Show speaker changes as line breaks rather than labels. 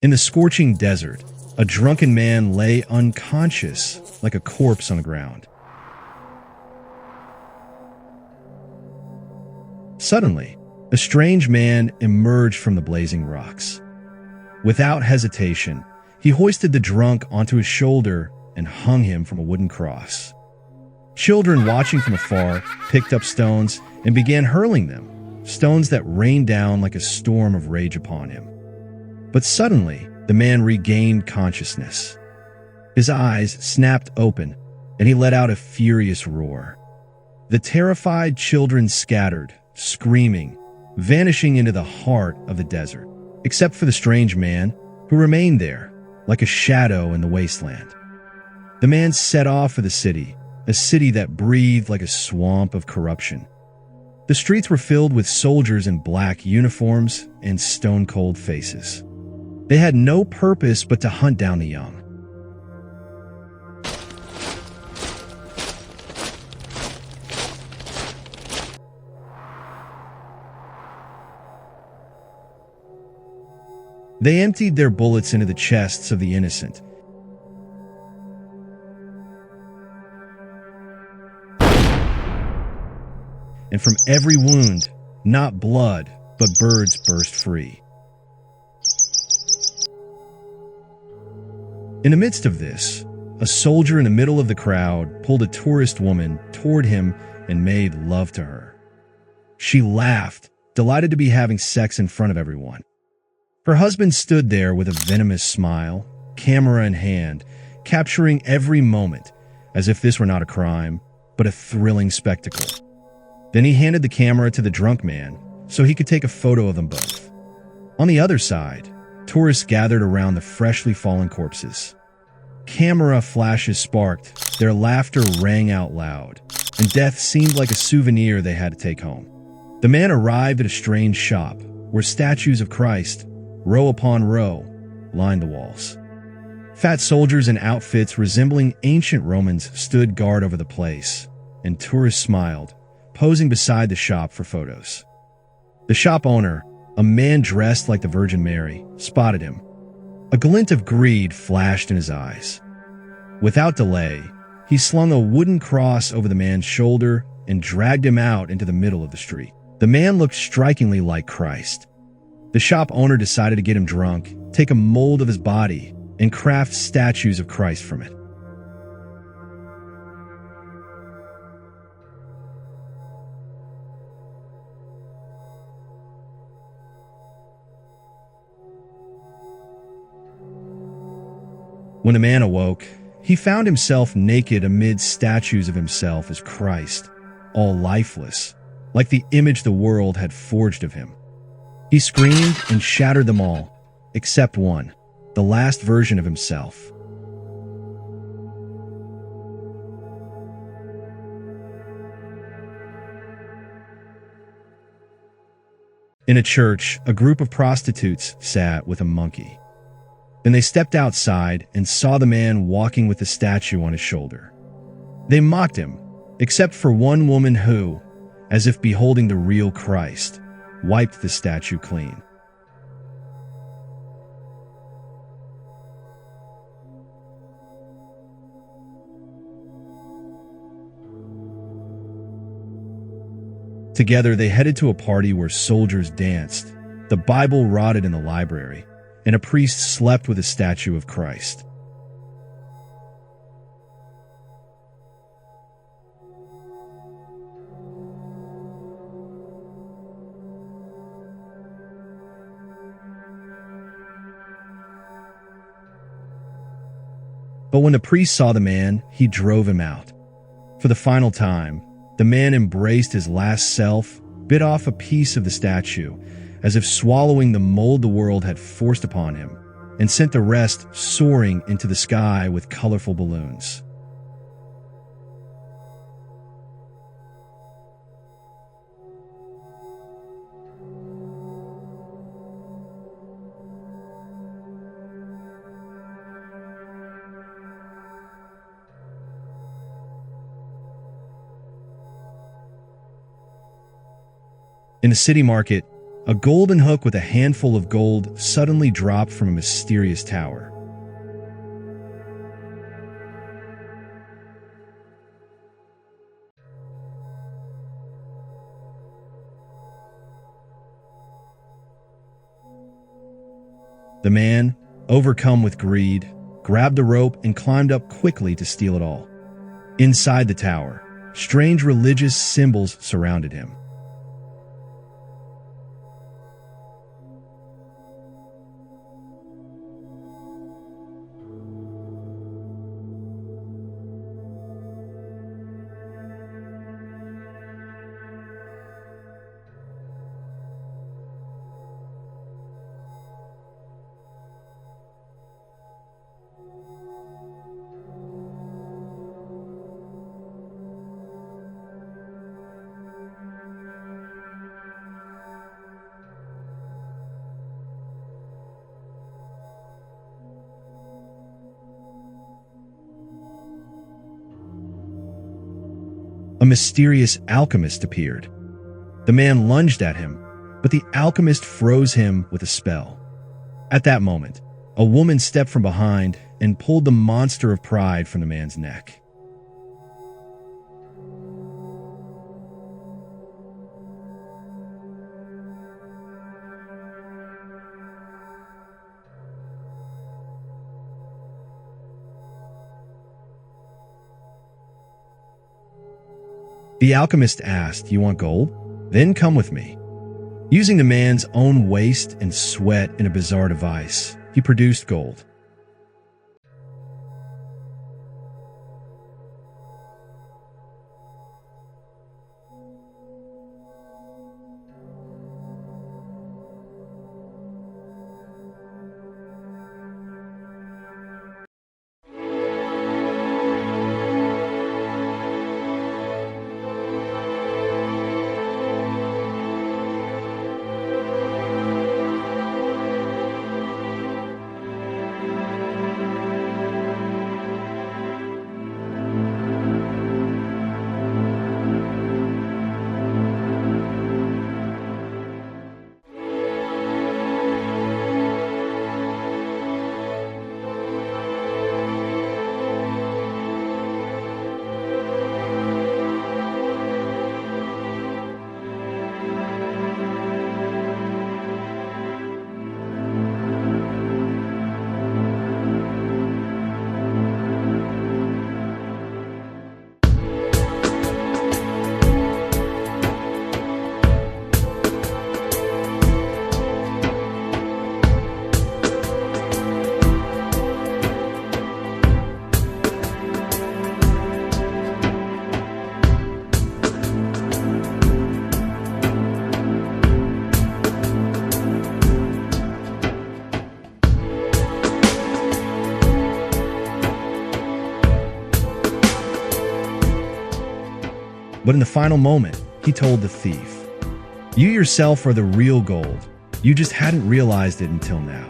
In the scorching desert, a drunken man lay unconscious like a corpse on the ground. Suddenly, a strange man emerged from the blazing rocks. Without hesitation, he hoisted the drunk onto his shoulder and hung him from a wooden cross. Children watching from afar picked up stones and began hurling them, stones that rained down like a storm of rage upon him. But suddenly, the man regained consciousness. His eyes snapped open, and he let out a furious roar. The terrified children scattered, screaming, vanishing into the heart of the desert, except for the strange man, who remained there, like a shadow in the wasteland. The man set off for the city, a city that breathed like a swamp of corruption. The streets were filled with soldiers in black uniforms and stone-cold faces. They had no purpose but to hunt down the young. They emptied their bullets into the chests of the innocent. And from every wound, not blood, but birds burst free. In the midst of this, a soldier in the middle of the crowd pulled a tourist woman toward him and made love to her. She laughed, delighted to be having sex in front of everyone. Her husband stood there with a venomous smile, camera in hand, capturing every moment, as if this were not a crime, but a thrilling spectacle. Then he handed the camera to the drunk man so he could take a photo of them both. On the other side, tourists gathered around the freshly fallen corpses. Camera flashes sparked, their laughter rang out loud, and death seemed like a souvenir they had to take home. The man arrived at a strange shop where statues of Christ, row upon row, lined the walls. Fat soldiers in outfits resembling ancient Romans stood guard over the place, and tourists smiled, posing beside the shop for photos. The shop owner, a man dressed like the Virgin Mary, spotted him. A glint of greed flashed in his eyes. Without delay, he slung a wooden cross over the man's shoulder and dragged him out into the middle of the street. The man looked strikingly like Christ. The shop owner decided to get him drunk, take a mold of his body, and craft statues of Christ from it. When the man awoke, he found himself naked amid statues of himself as Christ, all lifeless, like the image the world had forged of him. He screamed and shattered them all, except one, the last version of himself. In a church, a group of prostitutes sat with a monkey. Then they stepped outside and saw the man walking with the statue on his shoulder. They mocked him, except for one woman who, as if beholding the real Christ, wiped the statue clean. Together, they headed to a party where soldiers danced, the Bible rotted in the library, and a priest slept with a statue of Christ. But when the priest saw the man, he drove him out. For the final time, the man embraced his last self, bit off a piece of the statue, as if swallowing the mold the world had forced upon him, and sent the rest soaring into the sky with colorful balloons. In the city market, A golden hook with a handful of gold suddenly dropped from a mysterious tower. The man, overcome with greed, grabbed the rope and climbed up quickly to steal it all. Inside the tower, strange religious symbols surrounded him. A mysterious alchemist appeared. The man lunged at him, but the alchemist froze him with a spell. At that moment, a woman stepped from behind and pulled the monster of pride from the man's neck. The alchemist asked, "You want gold? Then come with me." Using the man's own waste and sweat in a bizarre device, he produced gold. But in the final moment, he told the thief, "You yourself are the real gold. You just hadn't realized it until now."